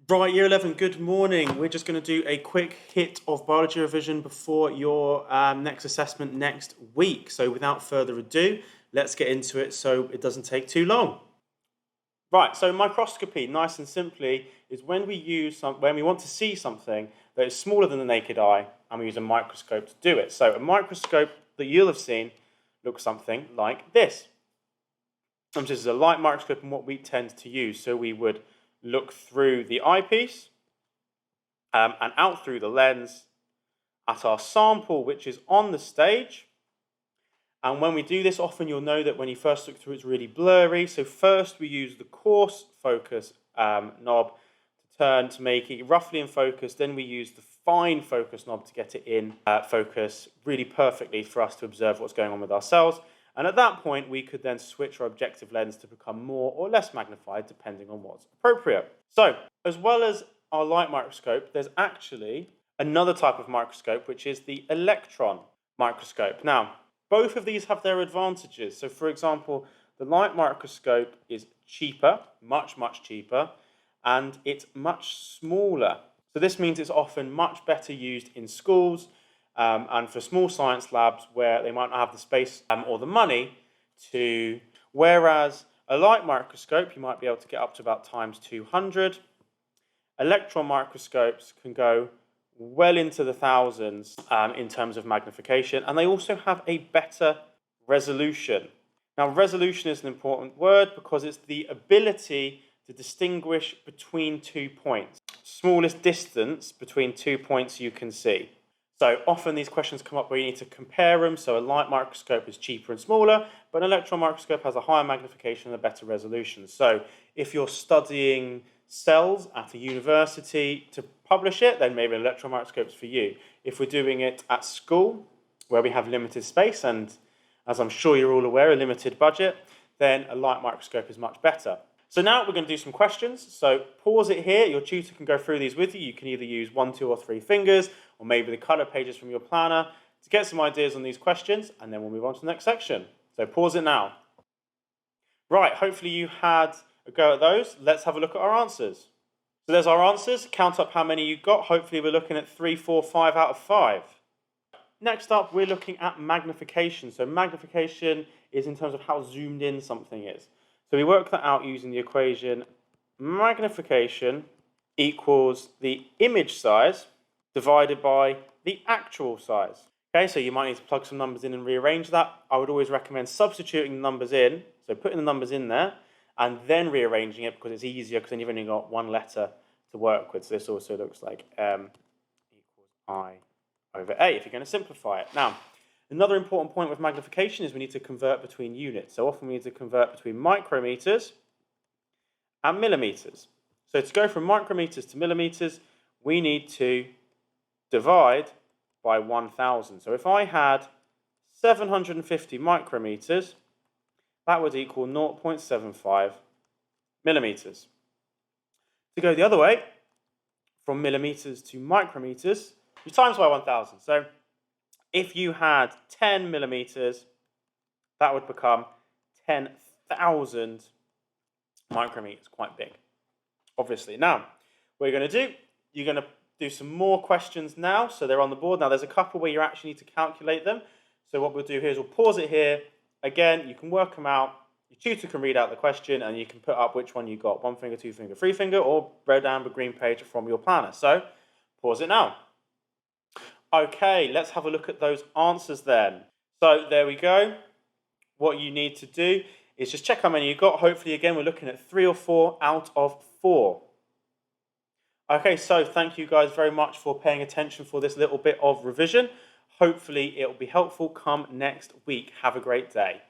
Right, Year 11, good morning. We're just going to do a quick hit of biology revision before your next assessment next week. So without further ado, let's get into it so it doesn't take too long. Right, so microscopy, nice and simply, is when we want to see something that is smaller than the naked eye, and we use a microscope to do it. So a microscope that you'll have seen looks something like this. And this is a light microscope and what we tend to use. So we would look through the eyepiece and out through the lens at our sample, which is on the stage. And when we do this, often you'll know that when you first look through, it's really blurry. So first we use the coarse focus knob to make it roughly in focus. Then we use the fine focus knob to get it in focus really perfectly for us to observe what's going on with our cells. And at that point, we could then switch our objective lens to become more or less magnified, depending on what's appropriate. So, as well as our light microscope, there's actually another type of microscope, which is the electron microscope. Now, both of these have their advantages. So, for example, the light microscope is cheaper, much, much cheaper, and it's much smaller. So this means it's often much better used in schools, and for small science labs where they might not have the space or the money to, whereas a light microscope, you might be able to get up to about times 200. Electron microscopes can go well into the thousands in terms of magnification, and they also have a better resolution. Now, resolution is an important word because it's the ability to distinguish between 2 points. Smallest distance between 2 points you can see. So often these questions come up where you need to compare them. So a light microscope is cheaper and smaller, but an electron microscope has a higher magnification and a better resolution. So if you're studying cells at a university to publish it, then maybe an electron microscope is for you. If we're doing it at school, where we have limited space and, as I'm sure you're all aware, a limited budget, then a light microscope is much better. So now we're going to do some questions. So pause it here. Your tutor can go through these with you. You can either use 1, 2, or 3 fingers, or maybe the colour pages from your planner to get some ideas on these questions, and then we'll move on to the next section. So pause it now. Right, hopefully you had a go at those. Let's have a look at our answers. So there's our answers. Count up how many you got. Hopefully we're looking at 3, 4, 5 out of 5. Next up, we're looking at magnification. So magnification is in terms of how zoomed in something is. So we work that out using the equation magnification equals the image size divided by the actual size. Okay, so you might need to plug some numbers in and rearrange that. I would always recommend substituting the numbers in, so putting the numbers in there, and then rearranging it because it's easier because then you've only got one letter to work with. So this also looks like m equals I over a if you're going to simplify it. Now, another important point with magnification is we need to convert between units. So often we need to convert between micrometers and millimeters. So to go from micrometers to millimeters, we need to divide by 1,000. So if I had 750 micrometers, that would equal 0.75 millimeters. To go the other way, from millimeters to micrometers, you times by 1,000. So if you had 10 millimeters, that would become 10,000 micrometers, quite big, obviously. Now, what you're going to do, you're going to do some more questions now. So they're on the board. Now, there's a couple where you actually need to calculate them. So what we'll do here is we'll pause it here. Again, you can work them out. Your tutor can read out the question, and you can put up which one you got, 1 finger, 2 finger, 3 finger, or red, amber, green page from your planner. So pause it now. Okay, let's have a look at those answers then. So there we go. What you need to do is just check how many you got. Hopefully, again, we're looking at 3 or 4 out of 4. Okay, so thank you guys very much for paying attention for this little bit of revision. Hopefully, it will be helpful come next week. Have a great day.